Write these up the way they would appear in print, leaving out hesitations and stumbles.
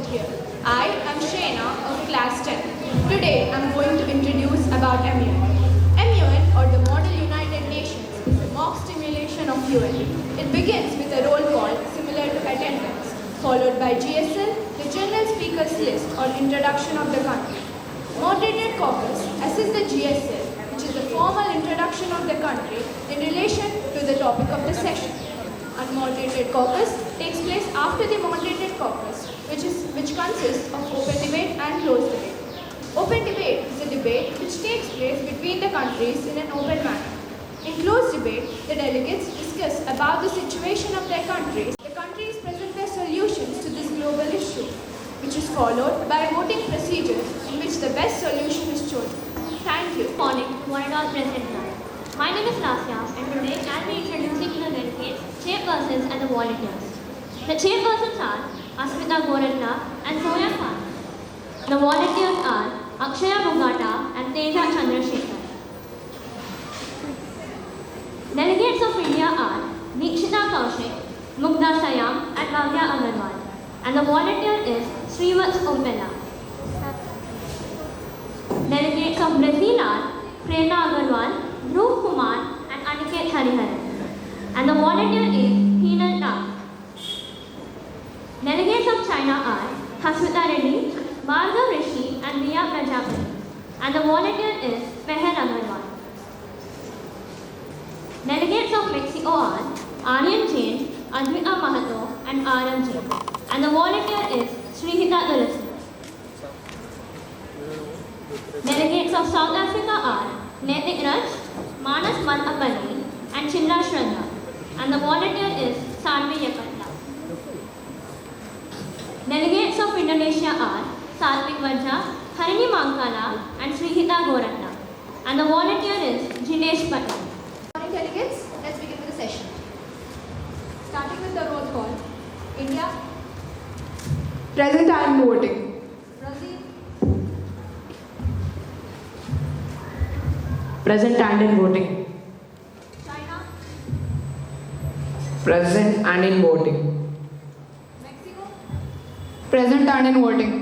present here. I am Shena of class 10. Today I am going to introduce about MUN. MUN, or the Model United Nations, is a mock stimulation of UN. It begins with a roll call similar to attendance, followed by GSL, the General Speakers List or introduction of the country. Moderated caucus assists the GSL, which is the formal introduction of the country in relation to the topic of the session. Unmoderated caucus takes place after the moderated caucus, which consists of open debate and closed debate. Open debate is a debate which takes place between the countries in an open manner. In closed debate, the delegates discuss about the situation of their countries. The countries present their solutions to this global issue, which is followed by voting procedures in which the best solution is chosen. Thank you. Good morning to one and all present here. My name is Lasya, and today I'll be introducing the delegates, chairpersons and the volunteers. The chairpersons are Asmita Goratla and Soya Khan. The volunteers are Akshaya Bugata and Teja Chandrasekhar. Delegates of India are Nikshita Kaushik, Mugdha Sayam and Bhavya Agarwal. And the volunteer is Srivats Ompela. Delegates of Brazil are Prerna Agarwal, Dhruv Kumar and Aniket Hariharan. And the volunteer is Heenal Tam. Delegates of China are Hasmita Reddy, Bhargav Rishi and Riya Prajapati. And the volunteer is Meher Agarwal. Delegates of Mexico are Aryan Jain, Advita Mahato and Aram Jain. And the volunteer is Srihita Tulasi. Delegates of South Africa are Netik Raj, Manas Manapani and Chinra Shraddha. And the volunteer is Sarvi Yakanta. Delegates of Indonesia are Satvik Vajja, Harini Mankala and Srihita Goratna. And the volunteer is Jinesh Patel. Good morning delegates, let's begin with the session. Starting with the roll call. India. Present and voting. Brazil. Present and in voting. China. Present and in voting. Mexico. Present and in voting.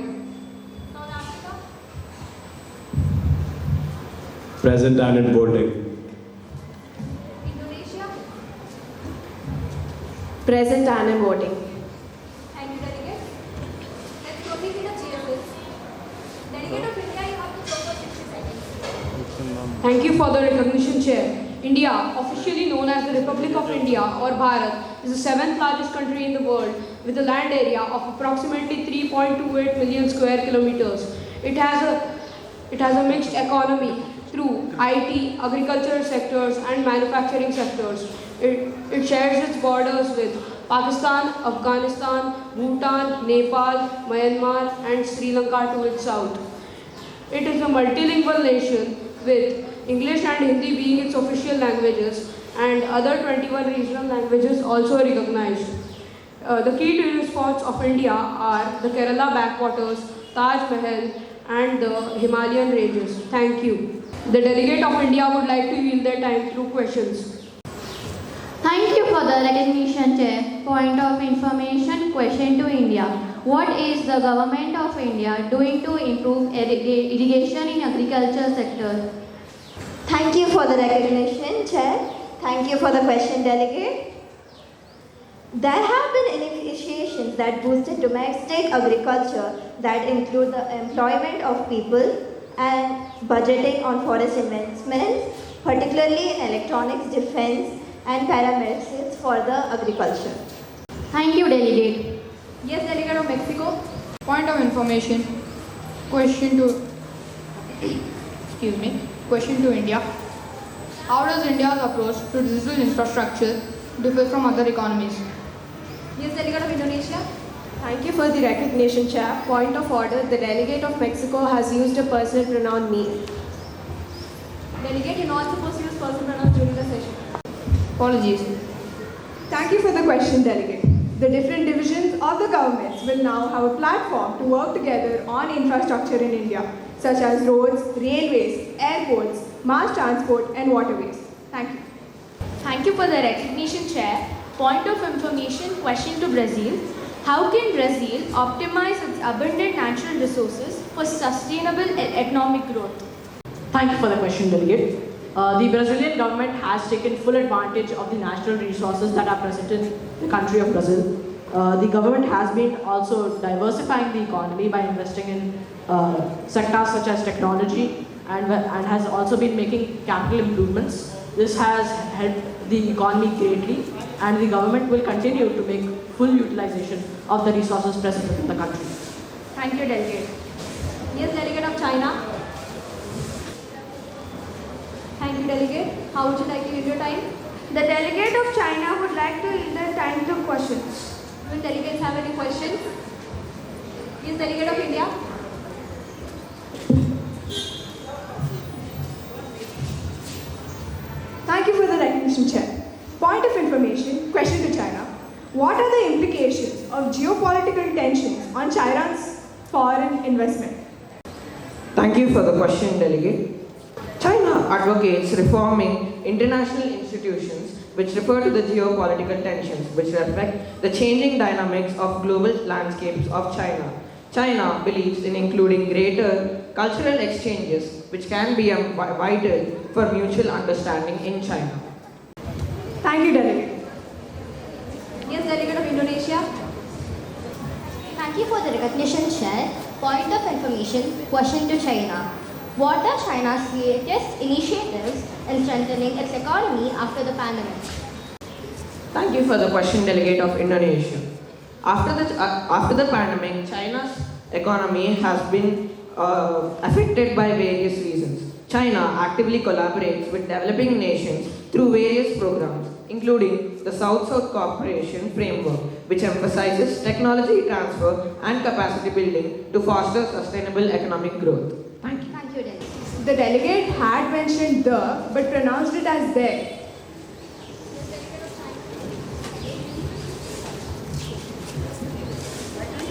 South Africa. Present and in voting. Indonesia. Present and in voting. Thank you, delegates. Let's proceed with the GSS. Delegate of India, you have to talk for 60 seconds. Thank you for the recognition, Chair. India, officially known as the Republic of India or Bharat, is the 7th largest country in the world with a land area of approximately 3.28 million square kilometers. It has a mixed economy through IT, agricultural sectors and manufacturing sectors. It shares its borders with Pakistan, Afghanistan, Bhutan, Nepal, Myanmar and Sri Lanka to its south. It is a multilingual nation with English and Hindi being its official languages and other 21 regional languages also recognized. The key tourist spots of India are the Kerala backwaters, Taj Mahal and the Himalayan ranges. Thank you. The delegate of India would like to yield their time through questions. Thank you for the recognition, Chair. Point of information, question to India. What is the government of India doing to improve irrigation in agriculture sector? Thank you for the recognition, Chair. Thank you for the question, Delegate. There have been initiations that boosted domestic agriculture that include the employment of people and budgeting on forest investments, particularly in electronics, defense, and paramedicines for the agriculture. Thank you, Delegate. Yes, delegate of Mexico. Point of information. Question to India. How does India's approach to digital infrastructure differ from other economies? Yes, delegate of Indonesia. Thank you for the recognition, Chair. Point of order, the delegate of Mexico has used a personal pronoun me. Delegate, you're not supposed to use personal pronouns during the session. Apologies. Thank you for the question, Delegate. The different divisions of the governments will now have a platform to work together on infrastructure in India, such as roads, railways, airports, mass transport and waterways. Thank you. Thank you for the recognition, Chair. Point of information, question to Brazil. How can Brazil optimize its abundant natural resources for sustainable economic growth? Thank you for the question, Delegate. The Brazilian government has taken full advantage of the natural resources that are present in the country of Brazil. The government has been also diversifying the economy by investing in sectors such as technology and has also been making capital improvements. This has helped the economy greatly, and the government will continue to make full utilization of the resources present in the country. Thank you, Delegate. Yes, Delegate of China. Thank you, Delegate. How would you like to use your time? The delegate of China would like to use their time to questions. Will delegates have any questions? Yes, Delegate of India. Thank you for the recognition, Chair. Point of information, question to China. What are the implications of geopolitical tensions on China's foreign investment? Thank you for the question, Delegate. China advocates reforming international institutions which refer to the geopolitical tensions which reflect the changing dynamics of global landscapes of China. China believes in including greater cultural exchanges which can be vital for mutual understanding in China. Thank you, Delegate. Yes, Delegate of Indonesia. Thank you for the recognition, Chair. Point of information, question to China. What are China's latest initiatives in strengthening its economy after the pandemic? Thank you for the question, Delegate of Indonesia. After the pandemic, China's economy has been affected by various reasons. China actively collaborates with developing nations through various programs, including the South-South Cooperation Framework, which emphasizes technology transfer and capacity building to foster sustainable economic growth. Thank you. Thank you, Delegate. The delegate had mentioned the but pronounced it as there.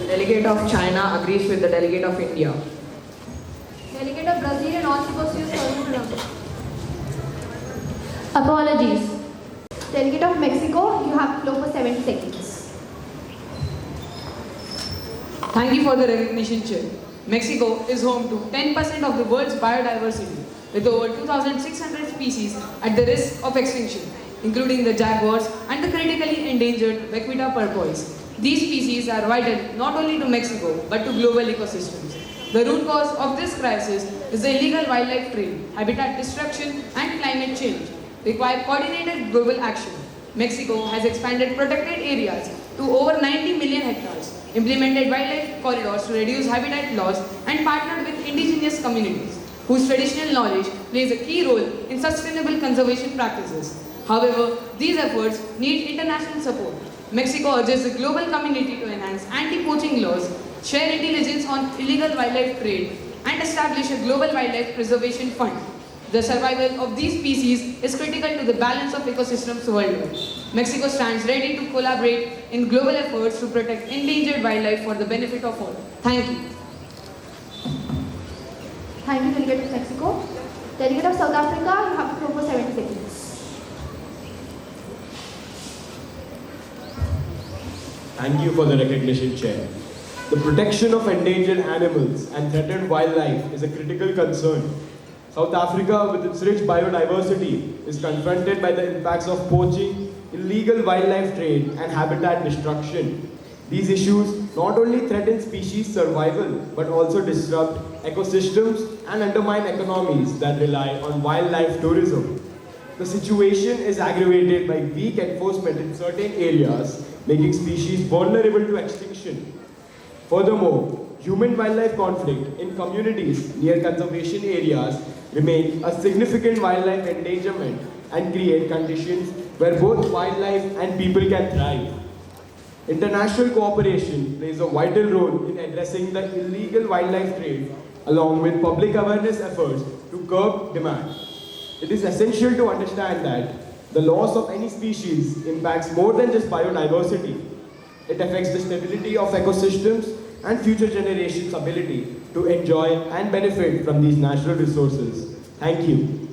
Delegate of China agrees with the Delegate of India. Delegate of Brazil and all supposed to use foreign pronouns. Apologies. Delegate of Mexico, you have the floor for 70 seconds. Thank you for the recognition, Chair. Mexico is home to 10% of the world's biodiversity, with over 2,600 species at the risk of extinction, including the jaguars and the critically endangered Vaquita porpoise. These species are vital not only to Mexico but to global ecosystems. The root cause of this crisis is the illegal wildlife trade, habitat destruction, and climate change. Require coordinated global action. Mexico has expanded protected areas to over 90 million hectares, implemented wildlife corridors to reduce habitat loss, and partnered with indigenous communities, whose traditional knowledge plays a key role in sustainable conservation practices. However, these efforts need international support. Mexico urges the global community to enhance anti-poaching laws, share intelligence on illegal wildlife trade, and establish a global wildlife preservation fund. The survival of these species is critical to the balance of ecosystems worldwide. Mexico stands ready to collaborate in global efforts to protect endangered wildlife for the benefit of all. Thank you. Thank you, Delegate of Mexico. Delegate of South Africa, you have the floor for 70 seconds. Thank you for the recognition, Chair. The protection of endangered animals and threatened wildlife is a critical concern. South Africa, with its rich biodiversity, is confronted by the impacts of poaching, illegal wildlife trade, and habitat destruction. These issues not only threaten species survival, but also disrupt ecosystems and undermine economies that rely on wildlife tourism. The situation is aggravated by weak enforcement in certain areas, making species vulnerable to extinction. Furthermore, human-wildlife conflict in communities near conservation areas remain a significant wildlife endangerment and create conditions where both wildlife and people can thrive. International cooperation plays a vital role in addressing the illegal wildlife trade along with public awareness efforts to curb demand. It is essential to understand that the loss of any species impacts more than just biodiversity. It affects the stability of ecosystems and future generations' ability to enjoy and benefit from these natural resources. Thank you.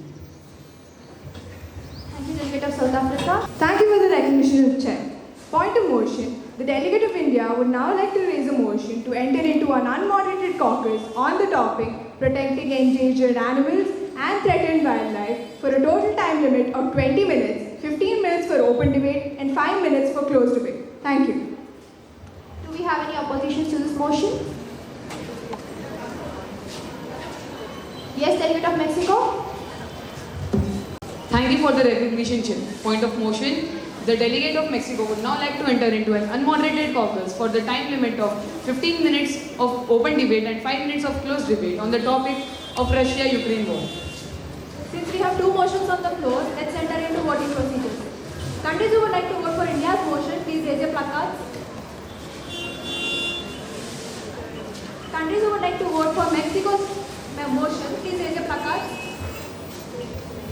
Thank you, Delegate of South Africa. Thank you for the recognition, Chair. Point of motion. The delegate of India would now like to raise a motion to enter into an unmoderated caucus on the topic protecting endangered animals and threatened wildlife for a total time limit of 20 minutes, 15 minutes for open debate and 5 minutes for closed debate. Thank you. Do we have any oppositions to this motion? Yes, Delegate of Mexico? Thank you for the recognition, Chair. Point of motion. The delegate of Mexico would now like to enter into an unmoderated caucus for the time limit of 15 minutes of open debate and 5 minutes of closed debate on the topic of Russia-Ukraine war. Since we have two motions on the floor, let's enter into voting procedures. Countries who would like to vote for India's motion, please raise your placards. Countries who would like to vote for Mexico's motion, please raise your placards.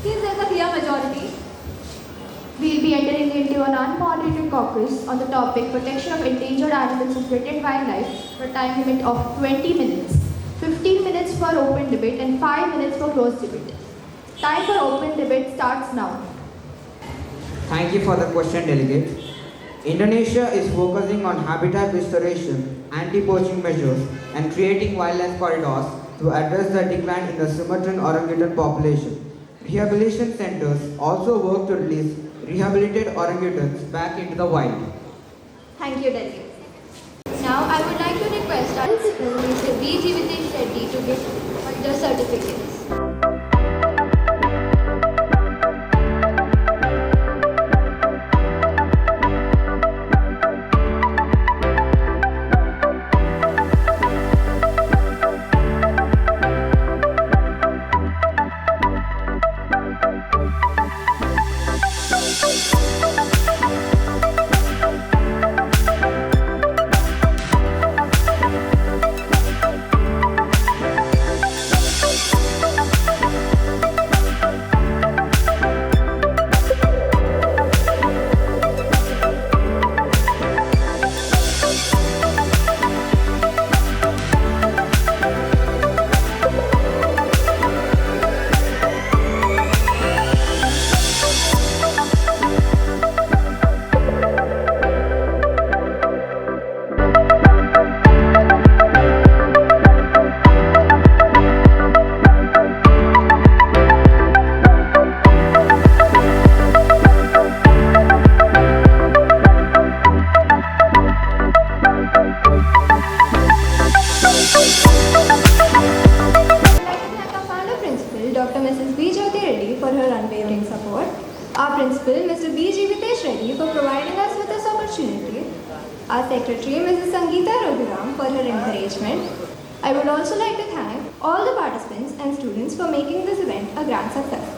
Since there is a clear majority, We will be entering into an unmoderated caucus on the topic protection of endangered animals and threatened wildlife for a time limit of 20 minutes. 15 minutes for open debate and 5 minutes for closed debate. Time for open debate starts now. Thank you for the question, Delegate. Indonesia is focusing on habitat restoration, anti-poaching measures, and creating wildlife corridors to address the decline in the Sumatran orangutan population. Rehabilitation centers also work to release rehabilitated orangutans back into the wild. Thank you, Delegate. Now, I would like to request our principal, Mr. B. Jivitesh Reddy, to give the certificates. Dr. Mrs. B. Jyoti Reddy for her unwavering support, our principal, Mr. B. Jivitesh Reddy, for providing us with this opportunity, our secretary, Mrs. Sangeeta Raghuram, for her encouragement. I would also like to thank all the participants and students for making this event a grand success.